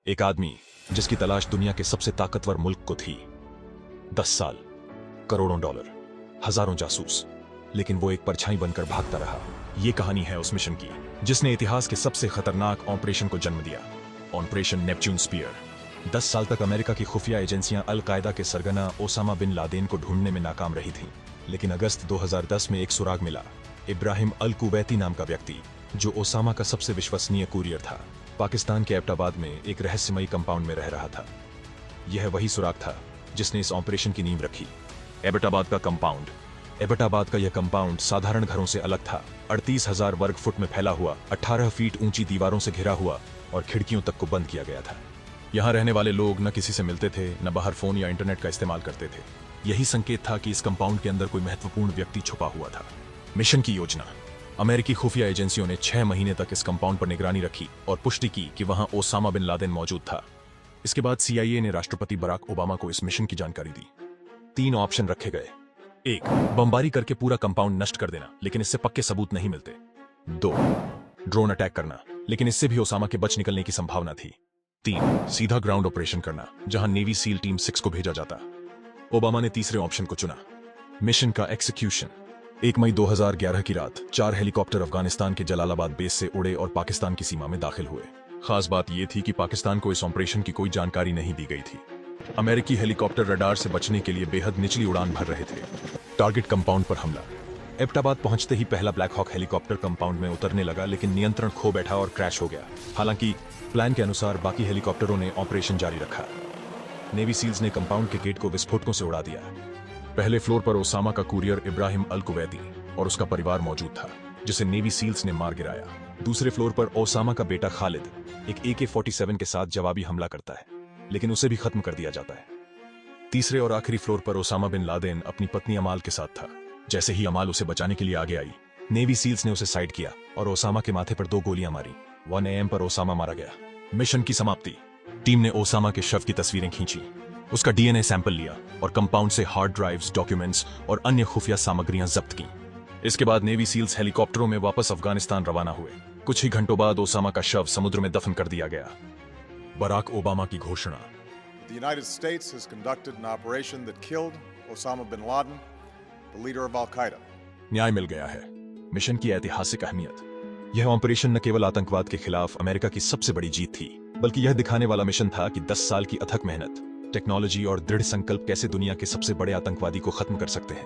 एक आदमी जिसकी तलाश दुनिया के सबसे ताकतवर मुल्क को थी। 10 साल, करोड़ों डॉलर, हजारों जासूस, लेकिन वो एक परछाई बनकर भागता रहा। ये कहानी है उस मिशन की जिसने इतिहास के सबसे खतरनाक ऑपरेशन को जन्म दिया, ऑपरेशन नेपच्यून स्पीयर। 10 साल तक अमेरिका की खुफिया एजेंसियां अल कायदा के सरगना ओसामा बिन लादेन को ढूंढने में नाकाम रही थीं, लेकिन अगस्त 2010 में एक सुराग मिला। इब्राहिम अल कुवैती नाम का व्यक्ति, जो ओसामा का सबसे विश्वसनीय कुरियर था, पाकिस्तान के एबटाबाद में एक रहस्यमयी कंपाउंड में रह रहा था। यह वही सुराग था जिसने इस ऑपरेशन की नींव रखी। एबटाबाद का यह कंपाउंड साधारण घरों से अलग था। 38,000 वर्ग फुट में फैला हुआ, 18 फीट ऊंची दीवारों से घिरा हुआ और खिड़कियों तक को बंद किया गया था। यहाँ रहने वाले लोग न किसी से मिलते थे, न बाहर फोन या इंटरनेट का इस्तेमाल करते थे। यही संकेत था कि इस कंपाउंड के अंदर कोई महत्वपूर्ण व्यक्ति छुपा हुआ था। मिशन की योजना। अमेरिकी खुफिया एजेंसियों ने 6 महीने तक इस कंपाउंड पर निगरानी रखी और पुष्टि की कि वहां ओसामा बिन लादेन मौजूद था। इसके बाद CIA ने राष्ट्रपति बराक ओबामा को इस मिशन की जानकारी दी। 3 ऑप्शन रखे गए। 1. बमबारी करके पूरा कंपाउंड नष्ट कर देना, लेकिन इससे पक्के सबूत नहीं मिलते। 2. ड्रोन अटैक करना, लेकिन इससे भी ओसामा के बच निकलने की संभावना थी। 3. सीधा ग्राउंड ऑपरेशन करना, जहां नेवी सील टीम 6 को भेजा जाता। ओबामा ने तीसरे ऑप्शन को चुना। मिशन का एग्जीक्यूशन। 1 मई 2011 की रात 4 हेलीकॉप्टर अफगानिस्तान के जलालाबाद बेस से उड़े और पाकिस्तान की सीमा में दाखिल हुए। खास बात यह थी कि पाकिस्तान को इस ऑपरेशन की कोई जानकारी नहीं दी गई थी। अमेरिकी हेलीकॉप्टर रडार से बचने के लिए बेहद निचली उड़ान भर रहे थे। टारगेट कंपाउंड पर हमला। एबटाबाद पहुंचते ही पहला ब्लैक हॉक हेलीकॉप्टर कंपाउंड में उतरने लगा, लेकिन नियंत्रण खो बैठा और क्रैश हो गया। हालांकि प्लान के अनुसार बाकी हेलीकॉप्टरों ने ऑपरेशन जारी रखा। नेवी सील्स ने कंपाउंड के गेट को विस्फोटकों से उड़ा दिया। पहले फ्लोर पर ओसामा का कुरियर इब्राहिम अल कुवैती और उसका परिवार मौजूद था, जिसे नेवी सील्स ने मार गिराया। दूसरे फ्लोर पर ओसामा का बेटा खालिद एक AK-47 के साथ जवाबी हमला करता है, लेकिन उसे भी खत्म कर दिया जाता है। तीसरे और आखिरी फ्लोर पर ओसामा बिन लादेन अपनी पत्नी अमाल के साथ था। जैसे ही अमाल उसे बचाने के लिए आगे आई, नेवी सील्स ने उसे साइड किया और ओसामा के माथे पर 2 गोलियां मारी। 1 AM पर ओसामा मारा गया। मिशन की समाप्ति। टीम ने ओसामा के शव की तस्वीरें खींची, उसका DNA सैंपल लिया और कंपाउंड से हार्ड ड्राइव्स, डॉक्यूमेंट्स और अन्य खुफिया सामग्रियां जब्त की। इसके बाद नेवी सील्स हेलीकॉप्टरों में वापस अफगानिस्तान रवाना हुए। कुछ ही घंटों बाद ओसामा का शव समुद्र में दफन कर दिया गया। बराक ओबामा की घोषणा। The United States has conducted an operation that killed Osama bin Laden, the leader of Al-Qaeda. न्याय मिल गया है। मिशन की ऐतिहासिक अहमियत। यह ऑपरेशन न केवल आतंकवाद के खिलाफ अमेरिका की सबसे बड़ी जीत थी, बल्कि यह दिखाने वाला मिशन था कि 10 साल की अथक मेहनत, टेक्नोलॉजी और दृढ़ संकल्प कैसे दुनिया के सबसे बड़े आतंकवादी को खत्म कर सकते हैं।